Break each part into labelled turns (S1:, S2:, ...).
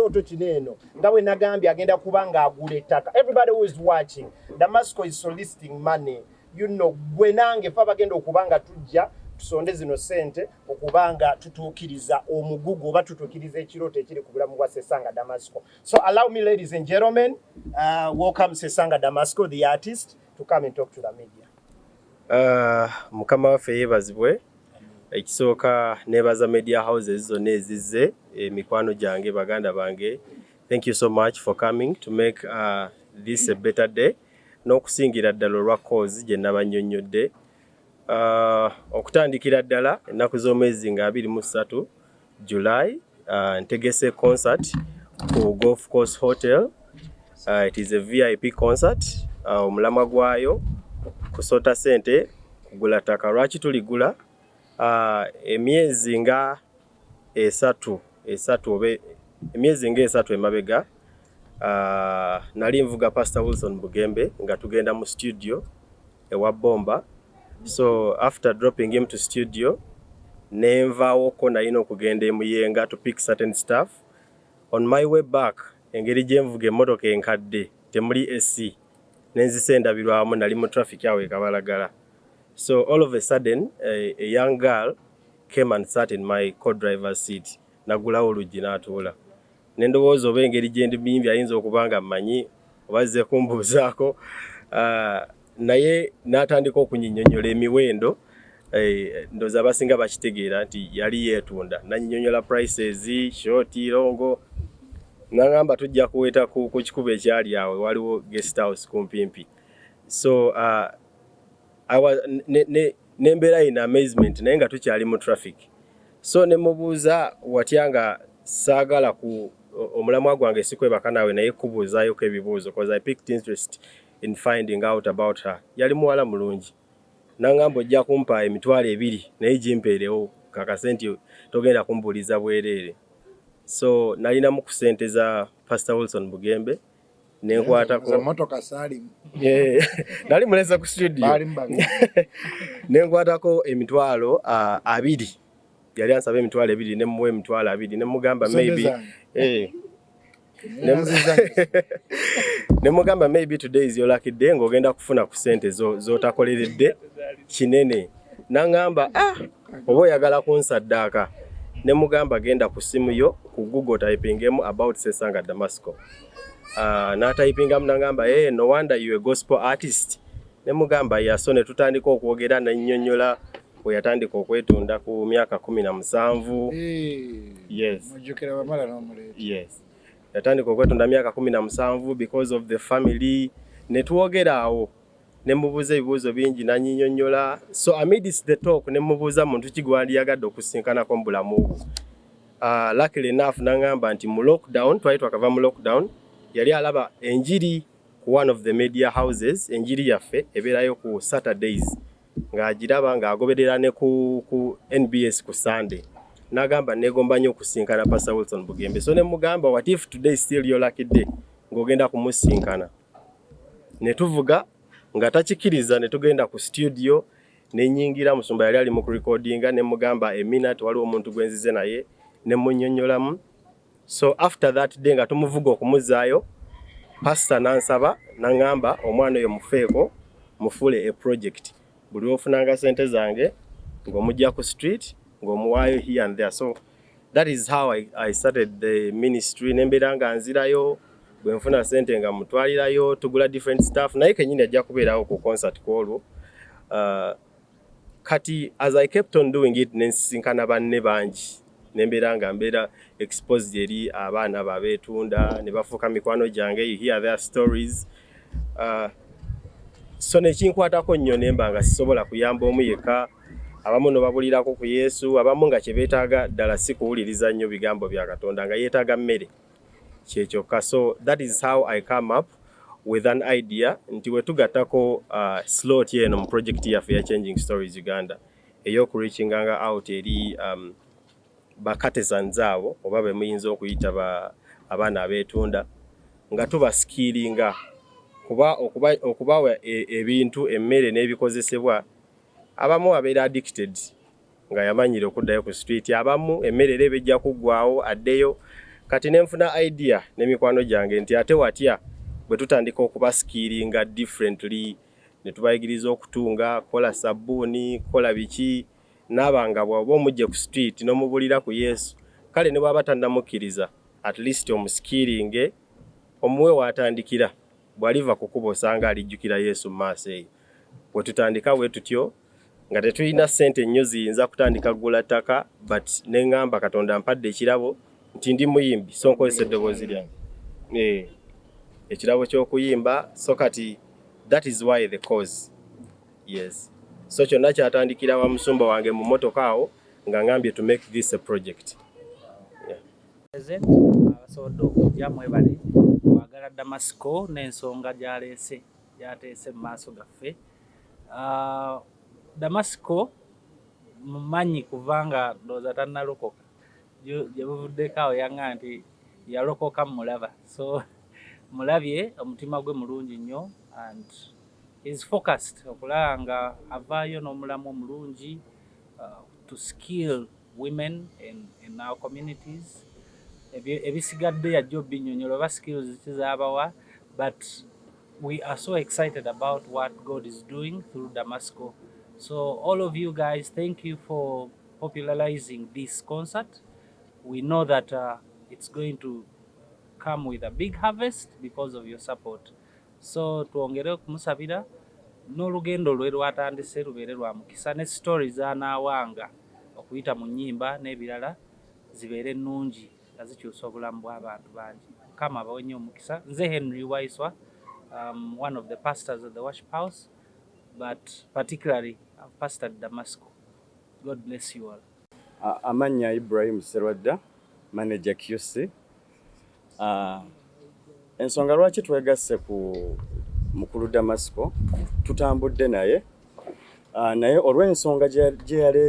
S1: ekirooto kino eno nga bwe nagambye agenda kuba ng'agula ettaka. Everybody who is watching, Damasco is soliciting money. You know, gwe nange fa bagenda okuba nga tujja tusonde zino sente okuba nga tutuukiriza omugugu oba tutuukiriza ekirooto ekiri ku bulamu bwa Sesanga Damasco. So allow me, ladies and gentlemen, welcome Sesanga Damasco, the artist, to come and talk to the media.
S2: Mukama waffe yeebazibwe. Ekisooka nebaza media houses zonna ezizze mikwano gyange baganda bange. Thank you so much for coming to make this a better day. N'okusingira ddala olwa cause gye nabannyonnyodde. Okutandikira ddala ennaku z'omwezi nga 23 July ntegese concert ku Golf Course Hotel. It is a VIP concert. Omulamwa gwayo kusota sente kugula ttaka. Lwaki tuligula? Emyezi nga esatu emabega nali nvuga Pastor Wilson Bugembe nga tugenda mu studio ewa Bomba. So after dropping him to studio nenvaawo ko nalina okugenda emuyenga to pick certain stuff. On my way back engeri gye nvuga emmotoka enkadde temuli AC nenzisendabirwamu nali mu traffic yawe Kabalagala. So all of a sudden, a young girl came and sat in my co-driver's seat. Nagulawo oluggi n'atuula. Ne ndowooza oba engeri gye ndimbi ayinza okuba nga mmanyi oba azze kumbuuzaako. Naye n'atandika okunnyonnyola emiwendo. Ndowooza abasinga bakitegeera nti yali yeetunda. Nannyonnyola prices, short, longo. N'agamba tujja kuweta ku kikubo ekyali awo waliwo guest house kumpimpi. So nembeera ina amazement naye nga tukyali mu traffic. So ne mubuuza watyanga saagala ku omulamwa gwange sikwebaka nawe naye kubuuzaayo ebibuuzo because I picked interest in finding out about her. Yali muwala mulungi. N'agamba ojja kumpa emitwalo 2 naye gimpeerewo kakase nti togenda kumbuuliza bwereere. So nalina mu kusente za Pastor Wilson Bugembe. Nenkwatako
S3: motoka sali
S2: nali muleza ku studio nenkwatako emitwalo 2 yali ansaba emitwalo 2 ne muwe emitwalo 2 ne mugamba maybe ne mugamba maybe today is your lucky day ngogenda kufuna ku sente zotakoleredde kinene. Nangamba oba oyagala kunsaddaaka ne mugamba genda ku simu yo ku Google typingemu about Sesanga Damasco. Na typinga mnangamba no wonder you a gospel artist. Ne mugamba yasone tutandika okwogera na nnyonnyola we yatandika okwetunda ku myaka 17. Yes.
S3: Mujukira bamala n'omulete.
S2: Yes. Yatandika okwetunda myaka 17 because of the family. Ne tuwogera awo. Ne mubuuza ebibuuzo bingi na nnyonnyola. So amidst the talk ne mubuuza muntu kigwali yagadde okusinkanako mu bulamu obwo. Luckily enough nangamba nti mu lockdown twali twakava mu lockdown. Yali alaba enjiri ku one of the media houses, enjiri yaffe ebeerayo ku Saturdays nga agiraba nga agoberera ne ku NBS ku Sunday. Nagamba negomba nnyo okusinkana Pastor Wilson Bugembe. So ne mugamba what if today is still your lucky day ng'ogenda kumusinkana. Ne tuvuga nga takikiriza ne tugenda ku studio ne nyingira Musumba yali ali mu recordinga ne mugamba a minute waliwo omuntu gwenzize naye ne munnyonnyolamu. So after that day nga tumuvuga okumuzaayo pastor nansaba nangamba omwana oyo mufeeko mufule a project buli ofunanga sente zange ng'omujja ku street ng'omuwaayo here and there. So that is how I started the ministry. Nembeera nga nzirayo bwe nfuna sente nga mutwalirayo tugula different stuff naye kenyini ajja kubeerawo ku concert kwolwo. Kati as I kept on doing it nensinkana banne bangi nembeera nga mbeera exposed eri abaana babeetunda ne bafuuka mikwano gyange. You hear their stories. So nekinkwatako nnyo nemba nga sisobola kuyamba omu yekka. Abamu no babulirako ku Yesu, abamu nga kye beetaaga ddala si kuwuliriza nnyo bigambo bya Katonda nga yeetaaga mmere kyekyokka. So that is how I come up with an idea nti we tugattako slot eno mu project yaffe ya Changing Stories Uganda ey'okureachinganga out eri bakatezans abo oba be muyinza okuyita abaana abeetunda nga tubaskiringa okubawa ebintu emmere n'ebikozesebwa. Abamu abeera addicted nga yamanyire okuddayo ku street, abamu emmere ebejja kuggwawo addeyo kati nenfuna idea n'emikwano gyange nti ate watya bwe tutandika okuba skillinga differently ne tubayigiriza okutunga kola sabbuuni kola biki n'abanga bw'oba omujje ku street n'omubulira ku Yesu kale ne bw'aba tannamukkiriza at least omuskillinge omuwe watandikira bw'aliva kukuba osanga alijjukira Yesu mu maaso eyo bwe tutandika bwe tutyo nga tetulina ssente nnyo ziyinza kutandika kugula ttaka but ne ŋŋamba Katonda ampadde ekirabo nti ndi muyimbi so nkozesa eddoboozi lyange ekirabo ky'okuyimba so kati that is why the cause yes so kyonna kyatandikira wa musumba wange mu motoka awo nga ngambye to make this a project
S4: abasobola okujja mwebale wagala Damasco n'ensonga gyateese mu maaso gaffe. Damasco mumanyi kubanga ndowooza tannalokoka gye buvuddeko awo yaŋŋamba nti yalokoka mulaba so mulabye omutima gwe mulungi nnyo and is focused okulaba nga avaayo n'omulamu omulungi to skill women in our communities. Ebisigadde yajja obbinyonnyola oba skills kizaabawa but we are so excited about what God is doing through Damasco. So all of you guys, thank you for popularizing this concert. We know that it's going to come with a big harvest because of your support. So tuongere okumusabira n'olugendo lwe lwatandise lubeere lwa mukisa ne stories anaawanga okuyita mu nnyimba n'ebirala zibeere ennungi nga zikyusa obulamu bw'abantu bangi. Mukama abawenye omukisa. Nze Henry Waiswa, one of the pastors at the worship house, but particularly I've pastored Damasco. God bless you all.
S5: Amanya Ibrahim Serwadda, manager QC. Ensonga lwaki twegasse ku mukulu Damasco tutambudde naye olw'ensonga gye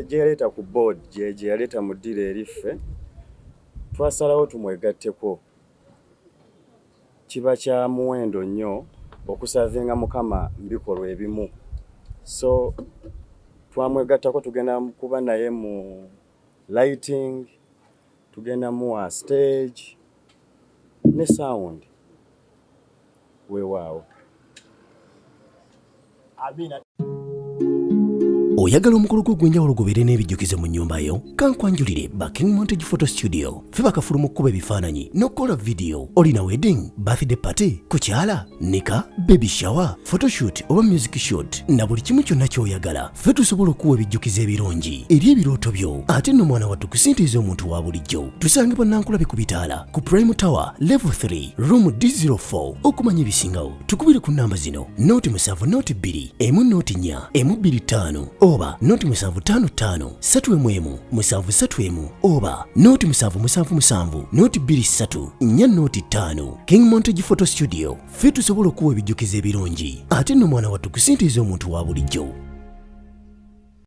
S5: yaleeta ku board gye yaleeta mu ddira eriffe twasalawo tumwegatteko. Kiba kya muwendo nnyo okusavinga Mukama mbikolwa ebimu, so twamwegattako tugenda kuba naye mu lighting, tugenda mu stage ne sound weewaawo.
S1: Amina.
S6: Oyagala omukolo gw'enjawulo gubeere n'ebijjukize mu nnyumba yo? Kankwanjulire ba King Montage Photo Studio. Ffe bakafulu mu kkuba ebifaananyi n'okukola video. Olina wedding, birthday party, kukyala, nika, baby shower, photoshoot oba music shoot na buli kimu kyonna ky'oyagala. Ffe tusobola okuwa ebijjukize ebirungi eri ebirooto byo. Ate nno mwana wattu kusintiiza omuntu wa bulijjo. Tusangibwa Nankulabe ku Bitaala ku Prime Tower Level 3 Room D04. Okumanya ebisingawo tukubire ku nnamba zino: 07 2 1 4 oba 0755 3 731 oba 0777 23 405. King Montage Photo Studio. Ffe tusobola okuwa ebijjukize ebirungi ate nno mwana wattu kusintiiza omuntu wa bulijjo.